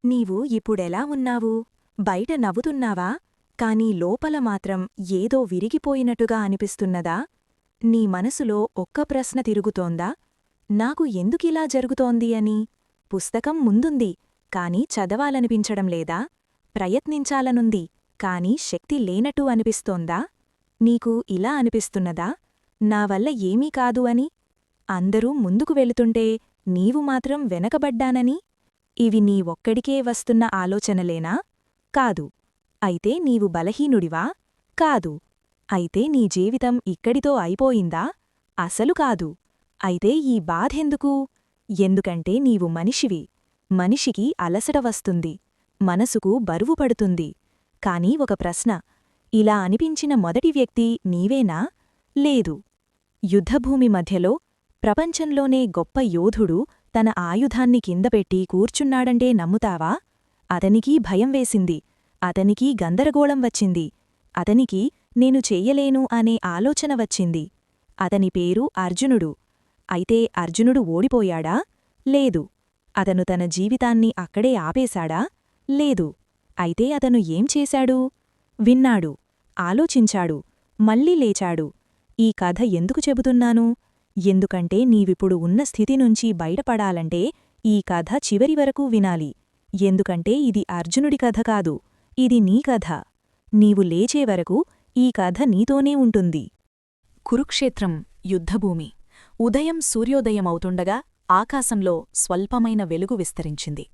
నీవు ఇప్పుడెలా ఉన్నావు? బయట నవ్వుతున్నావా? కాని లోపల మాత్రం ఏదో విరిగిపోయినట్టుగా అనిపిస్తున్నదా? నీ మనసులో ఒక్క ప్రశ్న తిరుగుతోందా? నాకు ఎందుకిలా జరుగుతోంది అని? పుస్తకం ముందుంది, కాని చదవాలనిపించడం లేదా? ప్రయత్నించాలనుంది, కాని శక్తి లేనట్టు అనిపిస్తోందా? నీకు ఇలా అనిపిస్తున్నదా? నావల్ల ఏమీ కాదు అని? అందరూ ముందుకు వెళుతుంటే నీవు మాత్రం వెనకబడ్డానని? ఇవి నీ ఒక్కడికే వస్తున్న ఆలోచనలేనా? కాదు. అయితే నీవు బలహీనుడివా? కాదు. అయితే నీ జీవితం ఇక్కడితో అయిపోయిందా? అసలు కాదు. అయితే ఈ బాధెందుకు? ఎందుకంటే నీవు మనిషివి. మనిషికి అలసట వస్తుంది, మనసుకు బరువు పడుతుంది. కాని ఒక ప్రశ్న, ఇలా అనిపించిన మొదటి వ్యక్తి నీవేనా? లేదు. యుద్ధభూమి మధ్యలో ప్రపంచంలోనే గొప్ప యోధుడు తన ఆయుధాన్ని కిందపెట్టి కూర్చున్నాడంటే నమ్ముతావా? అతనికీ భయం వేసింది, అతనికీ గందరగోళం వచ్చింది, అతనికి నేను చెయ్యలేను అనే ఆలోచన వచ్చింది. అతని పేరు అర్జునుడు. అయితే అర్జునుడు ఓడిపోయాడా? లేదు. అతను తన జీవితాన్ని అక్కడే ఆపేశాడా? లేదు. అయితే అతను ఏం చేశాడు? విన్నాడు, ఆలోచించాడు, మళ్ళీ లేచాడు. ఈ కథ ఎందుకు చెబుతున్నాను? ఎందుకంటే నీవిప్పుడు ఉన్న స్థితి నుంచి బయటపడాలంటే ఈ కథ చివరి వరకు వినాలి. ఎందుకంటే ఇది అర్జునుడి కథ కాదు, ఇది నీ కథ. నీవు లేచే వరకు ఈ కథ నీతోనే ఉంటుంది. కురుక్షేత్రం యుద్ధభూమి. ఉదయం సూర్యోదయమవుతుండగా ఆకాశంలో స్వల్పమైన వెలుగు విస్తరించింది.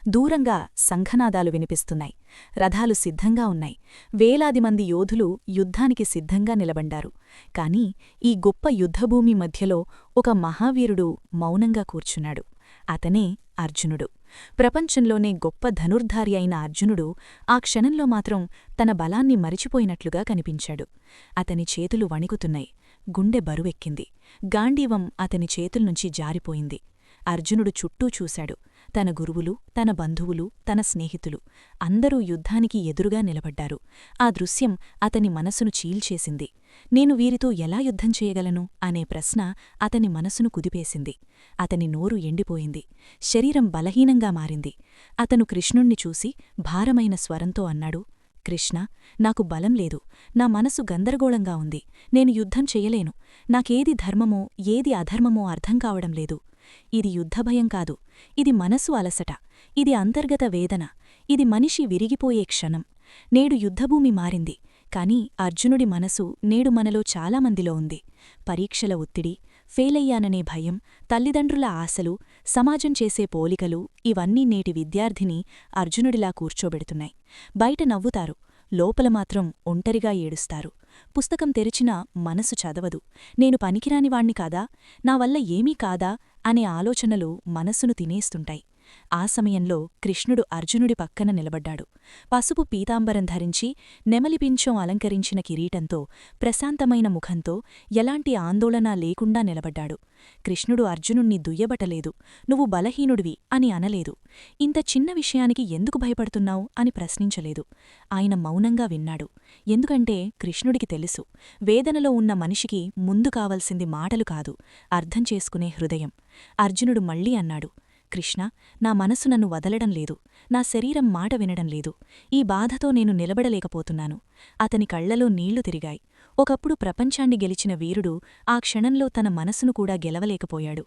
దూరంగా సంఘనాదాలు వినిపిస్తున్నాయి. రథాలు సిద్ధంగా ఉన్నాయి. వేలాది మంది యోధులు యుద్ధానికి సిద్ధంగా నిలబండారు. కాని ఈ గొప్ప యుద్ధభూమి మధ్యలో ఒక మహావీరుడు మౌనంగా కూర్చున్నాడు. అతనే అర్జునుడు. ప్రపంచంలోనే గొప్ప ధనుర్ధారి అయిన అర్జునుడు ఆ క్షణంలో మాత్రం తన బలాన్ని మరిచిపోయినట్లుగా కనిపించాడు. అతని చేతులు వణికుతున్నాయి, గుండె బరువెక్కింది, గాండీవం అతని చేతుల్నుంచి జారిపోయింది. అర్జునుడు చుట్టూ చూశాడు. తన గురువులు, తన బంధువులు, తన స్నేహితులు అందరూ యుద్ధానికి ఎదురుగా నిలబడ్డారు. ఆ దృశ్యం అతని మనసును చీల్చేసింది. నేను వీరితో ఎలా యుద్ధం చేయగలను అనే ప్రశ్న అతని మనసును కుదిపేసింది. అతని నోరు ఎండిపోయింది, శరీరం బలహీనంగా మారింది. అతను కృష్ణుణ్ణి చూసి భారమైన స్వరంతో అన్నాడు, కృష్ణ, నాకు బలం లేదు, నా మనసు గందరగోళంగా ఉంది, నేను యుద్ధం చెయ్యలేను, నాకేది ధర్మమో ఏది అధర్మమో అర్థం కావడం లేదు. ఇది యుద్ధభయం కాదు, ఇది మనసు అలసట, ఇది అంతర్గత వేదన, ఇది మనిషి విరిగిపోయే క్షణం. నేడు యుద్ధభూమి మారింది, కాని అర్జునుడి మనసు నేడు మనలో చాలామందిలో ఉంది. పరీక్షల ఒత్తిడి, ఫెయిలయ్యాననే భయం, తల్లిదండ్రుల ఆశలు, సమాజం చేసే పోలికలు ఇవన్నీ నేటి విద్యార్థిని అర్జునుడిలా కూర్చోబెడుతున్నాయి. బయట నవ్వుతారు, లోపల మాత్రం ఒంటరిగా ఏడుస్తారు. పుస్తకం తెరిచినా మనసు చదవదు. నేను పనికిరానివాణ్ణి కాదా, నా వల్ల ఏమీ కాదా అనే ఆలోచనలు మనసును తినేస్తుంటాయి. ఆ సమయంలో కృష్ణుడు అర్జునుడి పక్కన నిలబడ్డాడు. పసుపు పీతాంబరం ధరించి, నెమలిపించం అలంకరించిన కిరీటంతో, ప్రశాంతమైన ముఖంతో, ఎలాంటి ఆందోళన లేకుండా నిలబడ్డాడు. కృష్ణుడు అర్జునుణ్ణి దుయ్యబటలేదు, నువ్వు బలహీనుడివి అని అనలేదు. ఇంత చిన్న విషయానికి ఎందుకు భయపడుతున్నావు అని ప్రశ్నించలేదు. ఆయన మౌనంగా విన్నాడు. ఎందుకంటే కృష్ణుడికి తెలుసు, వేదనలో ఉన్న మనిషికి ముందు కావలసింది మాటలు కాదు, అర్థం చేసుకునే హృదయం. అర్జునుడు మళ్ళీ అన్నాడు, కృష్ణ, నా మనసు నన్ను వదలడం లేదు, నా శరీరం మాట వినడం లేదు, ఈ బాధతో నేను నిలబడలేకపోతున్నాను. అతని కళ్లలో నీళ్లు తిరిగాయి. ఒకప్పుడు ప్రపంచాన్ని గెలిచిన వీరుడు ఆ క్షణంలో తన మనసును కూడా గెలవలేకపోయాడు.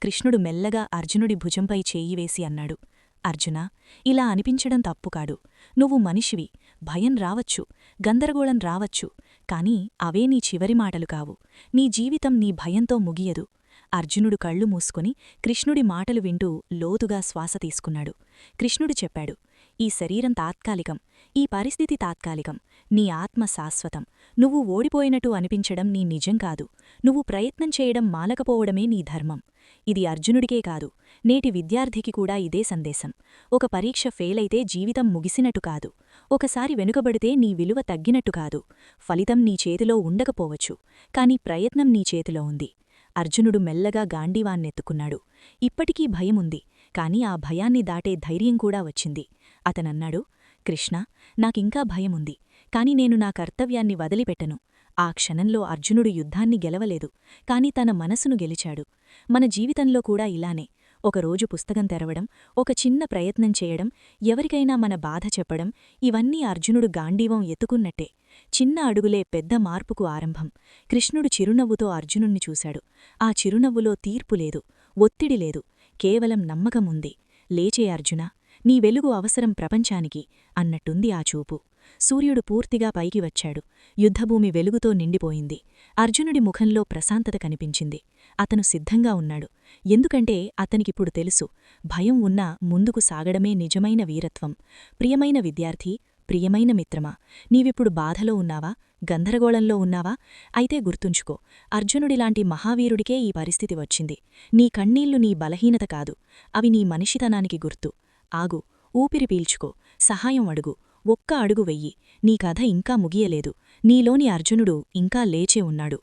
కృష్ణుడు మెల్లగా అర్జునుడి భుజంపై చేయివేసి అన్నాడు, అర్జునా, ఇలా అనిపించడం తప్పుకాడు. నువ్వు మనిషివి, భయం రావచ్చు, గందరగోళం రావచ్చు, కాని అవే నీ చివరి మాటలు కావు. నీ జీవితం నీ భయంతో ముగియదు. అర్జునుడు కళ్ళు మూసుకుని కృష్ణుడి మాటలు వింటూ లోతుగా శ్వాస తీసుకున్నాడు. కృష్ణుడు చెప్పాడు, ఈ శరీరం తాత్కాలికం, ఈ పరిస్థితి తాత్కాలికం, నీ ఆత్మ శాశ్వతం. నువ్వు ఓడిపోయినట్టు అనిపించడం నీ నిజం కాదు, నువ్వు ప్రయత్నం చేయడం మాలకపోవడమే నీ ధర్మం. ఇది అర్జునుడికే కాదు, నేటి విద్యార్థికి కూడా ఇదే సందేశం. ఒక పరీక్ష ఫెయిలైతే జీవితం ముగిసినట్టు కాదు, ఒకసారి వెనుకబడితే నీ విలువ తగ్గినట్టు కాదు. ఫలితం నీ చేతిలో ఉండకపోవచ్చు, కాని ప్రయత్నం నీ చేతిలో ఉంది. అర్జునుడు మెల్లగా గాండీవాన్నెత్తుకున్నాడు. ఇప్పటికీ భయముంది, కాని ఆ భయాన్ని దాటే ధైర్యం కూడా వచ్చింది. అతనన్నాడు, కృష్ణ, నాకింకా భయముంది, కాని నేను నా కర్తవ్యాన్ని వదిలిపెట్టను. ఆ క్షణంలో అర్జునుడు యుద్ధాన్ని గెలవలేదు, కాని తన మనసును గెలిచాడు. మన జీవితంలో కూడా ఇలానే ఒకరోజు పుస్తకం తెరవడం, ఒక చిన్న ప్రయత్నం చేయడం, ఎవరికైనా మన బాధ చెప్పడం, ఇవన్నీ అర్జునుడు గాండీవం ఎత్తుకున్నట్టే. చిన్న అడుగులే పెద్ద మార్పుకు ఆరంభం. కృష్ణుడు చిరునవ్వుతో అర్జునుణ్ణి చూశాడు. ఆ చిరునవ్వులో తీర్పులేదు, ఒత్తిడి లేదు, కేవలం నమ్మకముంది. లేచే అర్జునా, నీ వెలుగు అవసరం ప్రపంచానికి అన్నట్టుంది ఆ చూపు. సూర్యుడు పూర్తిగా పైకి వచ్చాడు. యుద్ధభూమి వెలుగుతో నిండిపోయింది. అర్జునుడి ముఖంలో ప్రశాంతత కనిపించింది. అతను సిద్ధంగా ఉన్నాడు. ఎందుకంటే అతనికిప్పుడు తెలుసు, భయం ఉన్నా ముందుకు సాగడమే నిజమైన వీరత్వం. ప్రియమైన విద్యార్థి, ప్రియమైన మిత్రమా, నీవిప్పుడు బాధలో ఉన్నావా, గందరగోళంలో ఉన్నావా? అయితే గుర్తుంచుకో, అర్జునుడిలాంటి మహావీరుడికే ఈ పరిస్థితి వచ్చింది. నీ కన్నీళ్లు నీ బలహీనత కాదు, అవి నీ మనిషితనానికి గుర్తు. ఆగు, ఊపిరి పీల్చుకో, సహాయం అడుగు, ఒక్క అడుగు వెయ్యి. నీ కథ ఇంకా ముగియలేదు. నీలోని అర్జునుడు ఇంకా లేచే ఉన్నాడు.